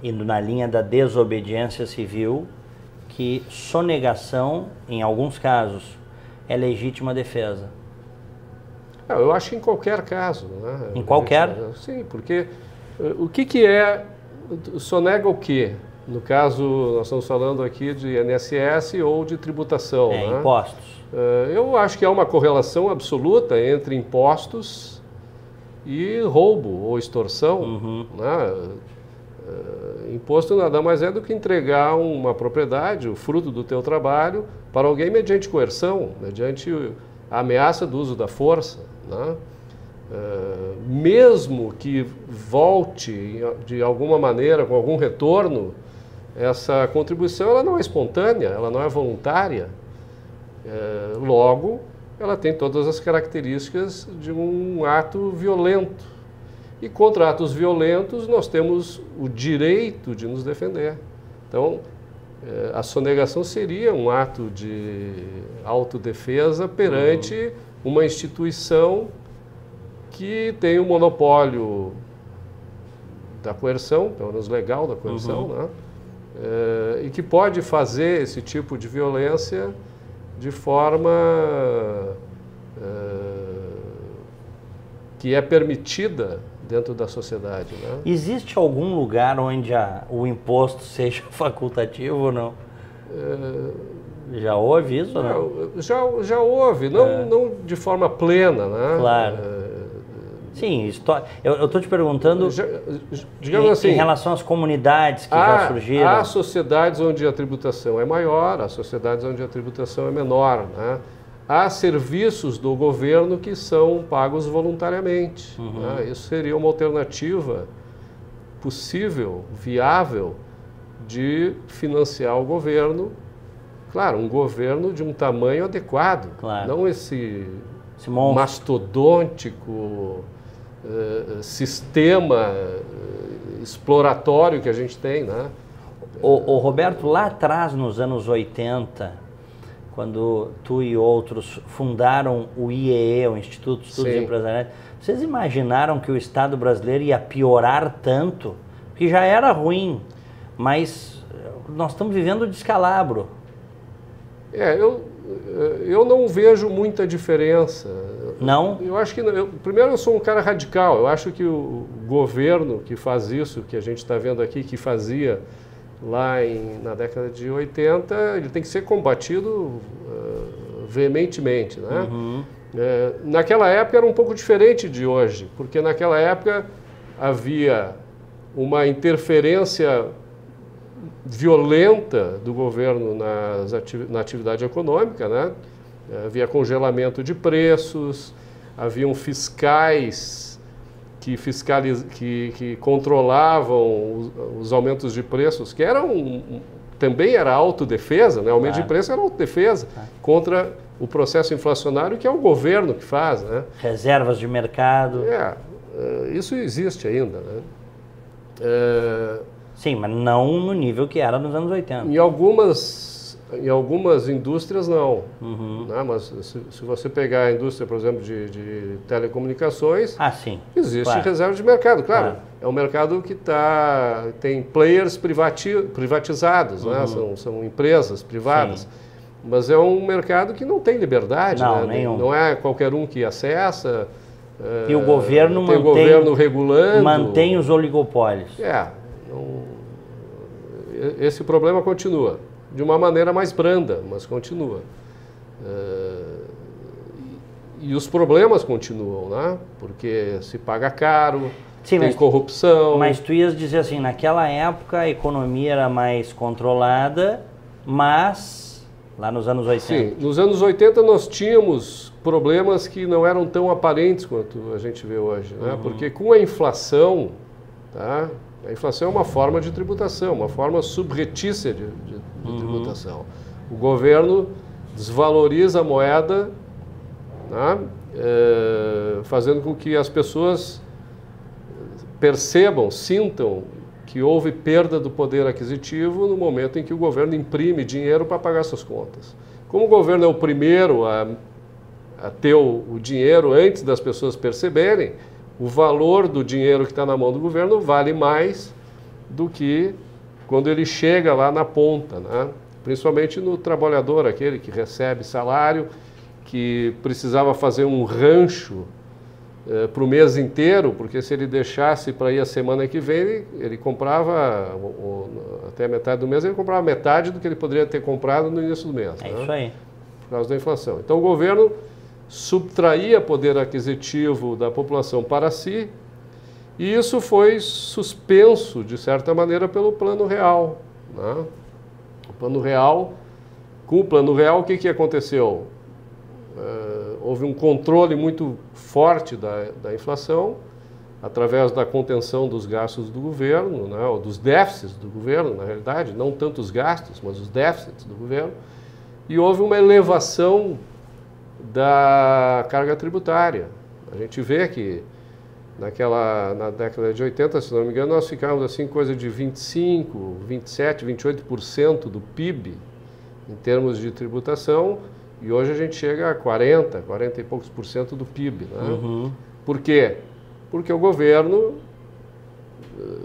indo na linha da desobediência civil, que sonegação, em alguns casos, é legítima defesa. Eu acho que em qualquer caso. Né? Em qualquer? Sim, porque o que é... Sonega o quê? No caso, nós estamos falando aqui de INSS ou de tributação. Né? Impostos. Eu acho que há uma correlação absoluta entre impostos e roubo ou extorsão. Né? Imposto nada mais é do que entregar uma propriedade, o fruto do teu trabalho, para alguém mediante coerção, mediante a ameaça do uso da força. Né? Mesmo que volte de alguma maneira, com algum retorno, essa contribuição ela não é espontânea, ela não é voluntária. Logo, ela tem todas as características de um ato violento. E contra atos violentos nós temos o direito de nos defender. Então, a sonegação seria um ato de autodefesa perante uma instituição que tem o monopólio da coerção, pelo menos legal da coerção, né? E que pode fazer esse tipo de violência de forma que é permitida dentro da sociedade. Né? Existe algum lugar onde o imposto seja facultativo ou não? Já houve isso ou não? Já houve, não de forma plena. Né? Claro. Sim, eu estou te perguntando digamos assim, em relação às comunidades que já surgiram. Há sociedades onde a tributação é maior, há sociedades onde a tributação é menor. Né? Há serviços do governo que são pagos voluntariamente. Né? Isso seria uma alternativa possível, viável, de financiar o governo. Claro, um governo de um tamanho adequado, não esse mastodôntico sistema exploratório que a gente tem. Né? O Roberto, lá atrás, nos anos 80, quando tu e outros fundaram o IEE, o Instituto de Estudos Empresariais, vocês imaginaram que o Estado brasileiro ia piorar tanto? Porque já era ruim, mas nós estamos vivendo o descalabro. Eu não vejo muita diferença. Não? Eu acho que primeiro, eu sou um cara radical. Eu acho que o governo que faz isso, que a gente está vendo aqui, que fazia lá na década de 80, ele tem que ser combatido veementemente. Né? Naquela época era um pouco diferente de hoje, porque naquela época havia uma interferência violenta do governo na atividade econômica, né? Havia congelamento de preços, haviam fiscais que controlavam os aumentos de preços, que também era autodefesa, né? Aumento de preço era autodefesa contra o processo inflacionário, que é o governo que faz. Né? Reservas de mercado. Isso existe ainda. Né? Sim, mas não no nível que era nos anos 80. Em algumas indústrias não. Né? Mas se você pegar a indústria, por exemplo, de telecomunicações, existe reserva de mercado. Claro, é um mercado que tem players privatizados, né? São empresas privadas. Sim. Mas é um mercado que não tem liberdade. Não, né? nenhum. Não é qualquer um que acessa. E o governo tem o governo regulando. Mantém os oligopólios. Esse problema continua, de uma maneira mais branda, mas continua. E os problemas continuam, né? Porque se paga caro, tem corrupção. Mas tu ias dizer assim, naquela época a economia era mais controlada, mas lá nos anos 80. Sim, nos anos 80 nós tínhamos problemas que não eram tão aparentes quanto a gente vê hoje, né? Porque com a inflação, tá? A inflação é uma forma de tributação, uma forma subretícia de tributação. O governo desvaloriza a moeda, né? Fazendo com que as pessoas percebam, sintam que houve perda do poder aquisitivo no momento em que o governo imprime dinheiro para pagar suas contas. Como o governo é o primeiro a ter o dinheiro antes das pessoas perceberem, o valor do dinheiro que está na mão do governo vale mais do que quando ele chega lá na ponta, né? Principalmente no trabalhador, aquele que recebe salário, que precisava fazer um rancho para o mês inteiro, porque se ele deixasse para ir a semana que vem, ele comprava, até a metade do mês, ele comprava metade do que ele poderia ter comprado no início do mês. É né? isso aí. Por causa da inflação. Então o governo subtraía poder aquisitivo da população para si, e isso foi suspenso, de certa maneira, pelo Plano Real. Né? O Plano Real, com o Plano Real, o que aconteceu? Houve um controle muito forte da inflação, através da contenção dos gastos do governo, né, ou dos déficits do governo, na realidade, não tanto os gastos, mas os déficits do governo, e houve uma elevação da carga tributária. A gente vê que na década de 80, se não me engano, nós ficávamos assim, coisa de 25, 27, 28% do PIB em termos de tributação, e hoje a gente chega a 40 e poucos por cento do PIB. Né? Uhum. Por quê? Porque o governo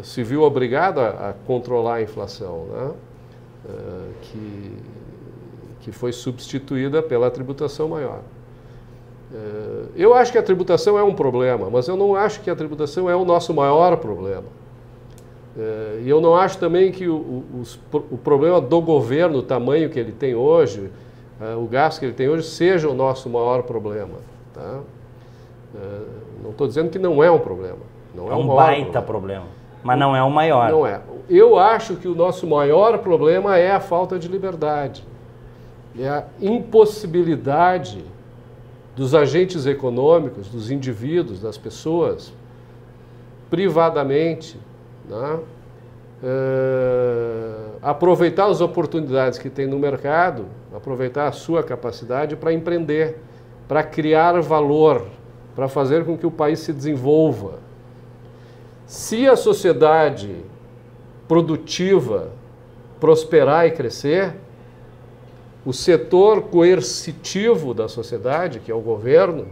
se viu obrigado a controlar a inflação, né? Que foi substituída pela tributação maior. Eu acho que a tributação é um problema, mas eu não acho que a tributação é o nosso maior problema. E eu não acho também que o problema do governo, o tamanho que ele tem hoje, o gasto que ele tem hoje, seja o nosso maior problema. Tá? Não estou dizendo que não é um problema. Não é um baita problema, mas não é o maior. Não é. Eu acho que o nosso maior problema é a falta de liberdade. É a impossibilidade dos agentes econômicos, dos indivíduos, das pessoas, privadamente, né? Aproveitar as oportunidades que tem no mercado, aproveitar a sua capacidade para empreender, para criar valor, para fazer com que o país se desenvolva. Se a sociedade produtiva prosperar e crescer, o setor coercitivo da sociedade, que é o governo,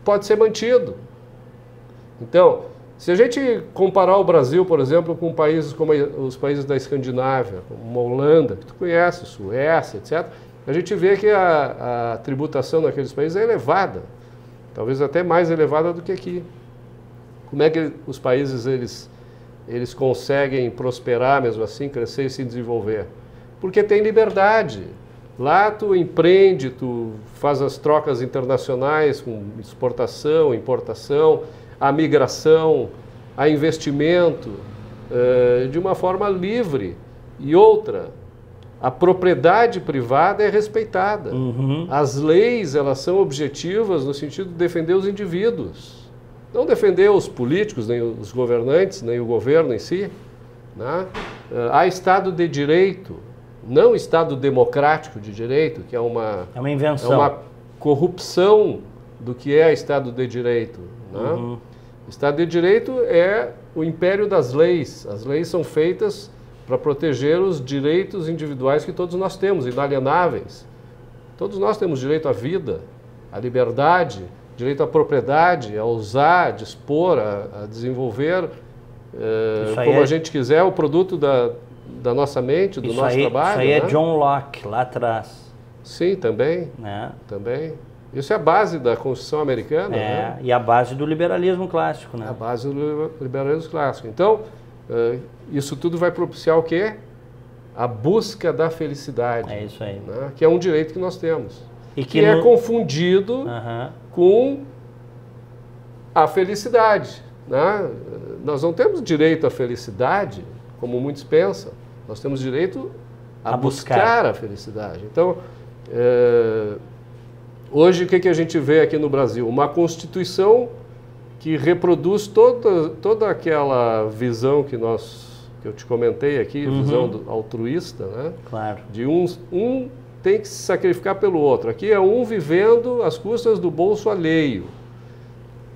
pode ser mantido. Então, se a gente comparar o Brasil, por exemplo, com países como os países da Escandinávia, como a Holanda, que tu conhece, Suécia, etc., a gente vê que a tributação naqueles países é elevada, talvez até mais elevada do que aqui. Como é que os países eles conseguem prosperar mesmo assim, crescer e se desenvolver? Porque tem liberdade. Lá tu empreende, tu faz as trocas internacionais com exportação, importação, a migração, a investimento, de uma forma livre. E outra, a propriedade privada é respeitada. Uhum. As leis, elas são objetivas no sentido de defender os indivíduos. Não defender os políticos, nem os governantes, nem o governo em si. Né? Há Estado de Direito, não Estado democrático de direito, que é uma invenção. É uma corrupção do que é Estado de Direito. Né? Uhum. Estado de Direito é o império das leis. As leis são feitas para proteger os direitos individuais que todos nós temos, inalienáveis. Todos nós temos direito à vida, à liberdade, direito à propriedade, a usar, a dispor, a desenvolver como a gente quiser o produto da nossa mente, do nosso trabalho. Isso aí né? é John Locke, lá atrás. Sim, também. Né? Também. Isso é a base da Constituição americana. Né? E a base do liberalismo clássico. Né? A base do liberalismo clássico. Então, isso tudo vai propiciar o quê? A busca da felicidade. É isso aí. Né? Que é um direito que nós temos. E que é confundido com a felicidade. Né? Nós não temos direito à felicidade, como muitos pensam. Nós temos direito a buscar a felicidade. Então, hoje o que a gente vê aqui no Brasil? Uma Constituição que reproduz toda aquela visão que eu te comentei aqui, visão altruísta, né? Claro. De um tem que se sacrificar pelo outro. Aqui é um vivendo às custas do bolso alheio.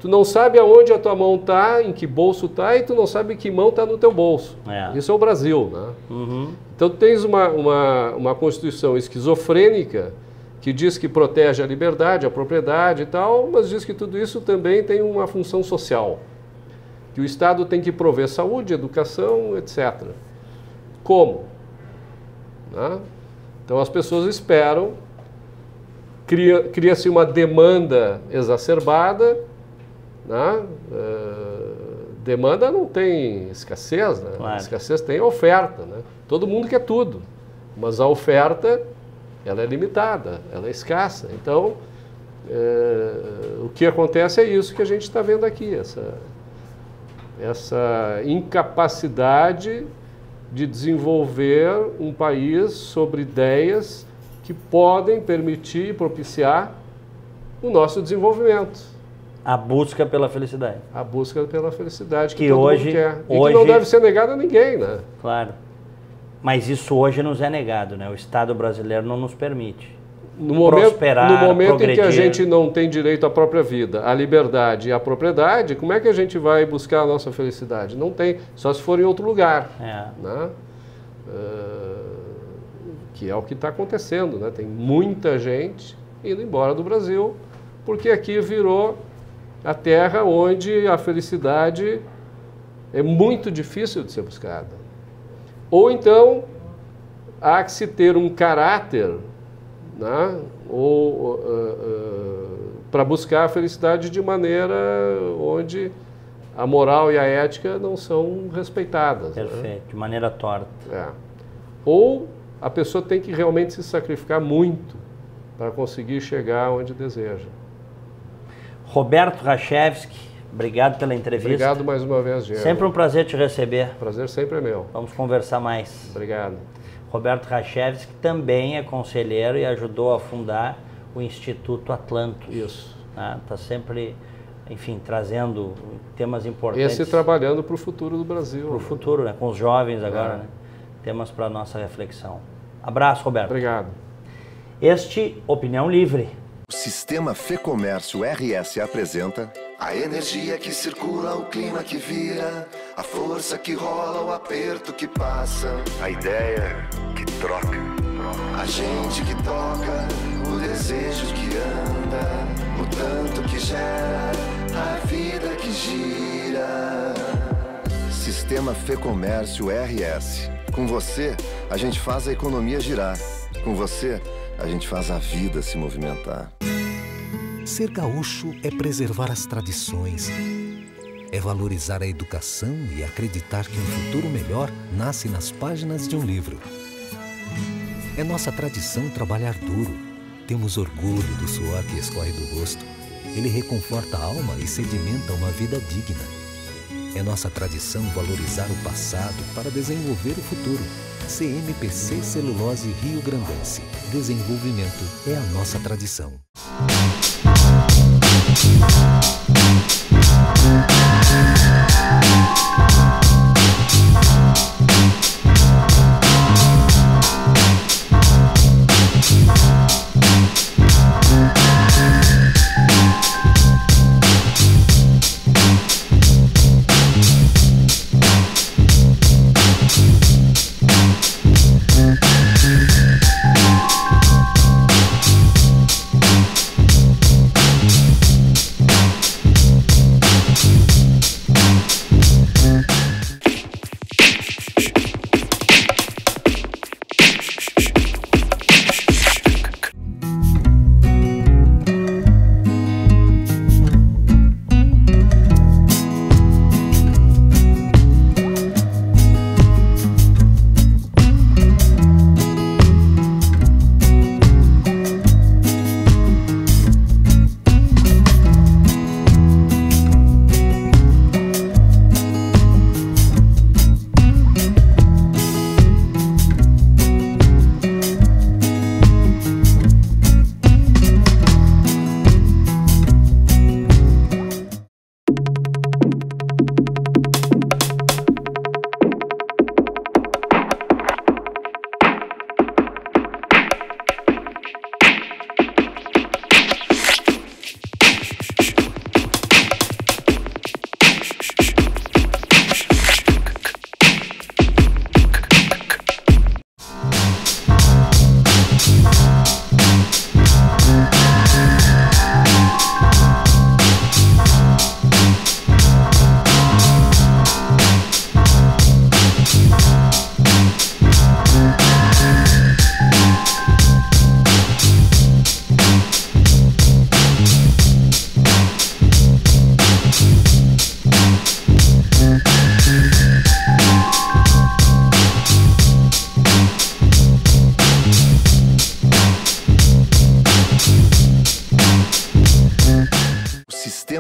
Tu não sabe aonde a tua mão está, em que bolso está, e tu não sabe que mão está no teu bolso. Isso é o Brasil, né? Então tu tens uma Constituição esquizofrênica que diz que protege a liberdade, a propriedade e tal, mas diz que tudo isso também tem uma função social. Que o Estado tem que prover saúde, educação, etc. Como? Né? Então as pessoas esperam, cria-se uma demanda exacerbada né? Demanda não tem escassez, né? Claro. Escassez tem oferta, né? Todo mundo quer tudo, mas a oferta ela é limitada, ela é escassa. Então, o que acontece é isso que a gente está vendo aqui, essa incapacidade de desenvolver um país sobre ideias que podem permitir e propiciar o nosso desenvolvimento. A busca pela felicidade. A busca pela felicidade que Que todo hoje- mundo quer. E hoje- que não deve ser negada a ninguém, né? Claro. Mas isso hoje nos é negado, né? O Estado brasileiro não nos permite. No momento Prosperar, em que a progredir. gente não tem direito à própria vida, à liberdade e à propriedade, como é que a gente vai buscar a nossa felicidade? Não tem, só se for em outro lugar. Né? Que é o que está acontecendo, né? Tem muita gente indo embora do Brasil, porque aqui virou a terra onde a felicidade é muito difícil de ser buscada. Ou então, há que se ter um caráter, né? Para buscar a felicidade de maneira onde a moral e a ética não são respeitadas. Perfeito, né? de maneira torta. Ou a pessoa tem que realmente se sacrificar muito para conseguir chegar onde deseja. Roberto Rachevski, obrigado pela entrevista. Obrigado mais uma vez, Diego. Sempre um prazer te receber. Prazer sempre é meu. Vamos conversar mais. Obrigado. Roberto Rachevski também é conselheiro e ajudou a fundar o Instituto Atlantos. Isso. Está sempre, enfim, trazendo temas importantes. Esse trabalhando para o futuro do Brasil. Para o futuro, né? Com os jovens agora, né? Temas para a nossa reflexão. Abraço, Roberto. Obrigado. Este Opinião Livre. O Sistema Fê Comércio RS apresenta a energia que circula, o clima que vira, a força que rola, o aperto que passa, a ideia que troca, a gente que toca, o desejo que anda, o tanto que gera, a vida que gira. Sistema Fê Comércio RS. Com você, a gente faz a economia girar. Com você, a gente faz a vida se movimentar. Ser gaúcho é preservar as tradições, é valorizar a educação e acreditar que um futuro melhor nasce nas páginas de um livro. É nossa tradição trabalhar duro. Temos orgulho do suor que escorre do rosto. Ele reconforta a alma e sedimenta uma vida digna. É nossa tradição valorizar o passado para desenvolver o futuro. CMPC Celulose Rio Grandense. Desenvolvimento é a nossa tradição.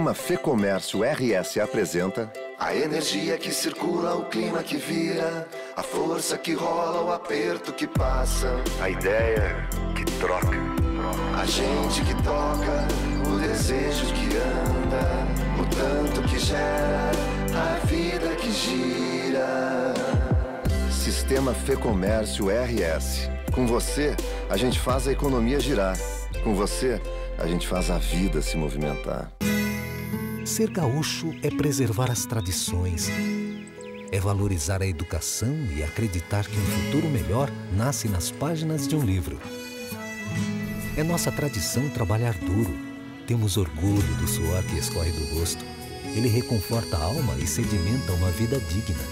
Sistema Fê Comércio RS apresenta a energia que circula, o clima que vira, a força que rola, o aperto que passa, a ideia que troca, a gente que toca, o desejo que anda, o tanto que gera, a vida que gira. Sistema Fê Comércio RS. Com você, a gente faz a economia girar. Com você, a gente faz a vida se movimentar. Ser gaúcho é preservar as tradições, é valorizar a educação e acreditar que um futuro melhor nasce nas páginas de um livro. É nossa tradição trabalhar duro. Temos orgulho do suor que escorre do rosto. Ele reconforta a alma e sedimenta uma vida digna.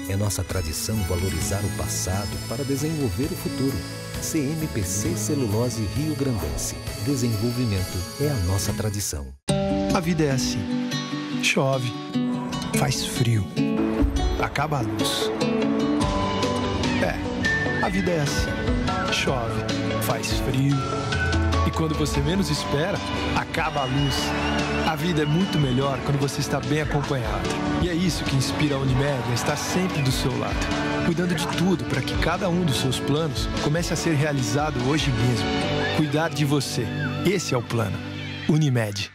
É nossa tradição valorizar o passado para desenvolver o futuro. CMPC Celulose Rio Grandense. Desenvolvimento é a nossa tradição. A vida é assim. Chove, faz frio, acaba a luz. A vida é assim. Chove, faz frio. E quando você menos espera, acaba a luz. A vida é muito melhor quando você está bem acompanhado. E é isso que inspira a Unimed a estar sempre do seu lado, cuidando de tudo para que cada um dos seus planos comece a ser realizado hoje mesmo. Cuidar de você. Esse é o plano. Unimed.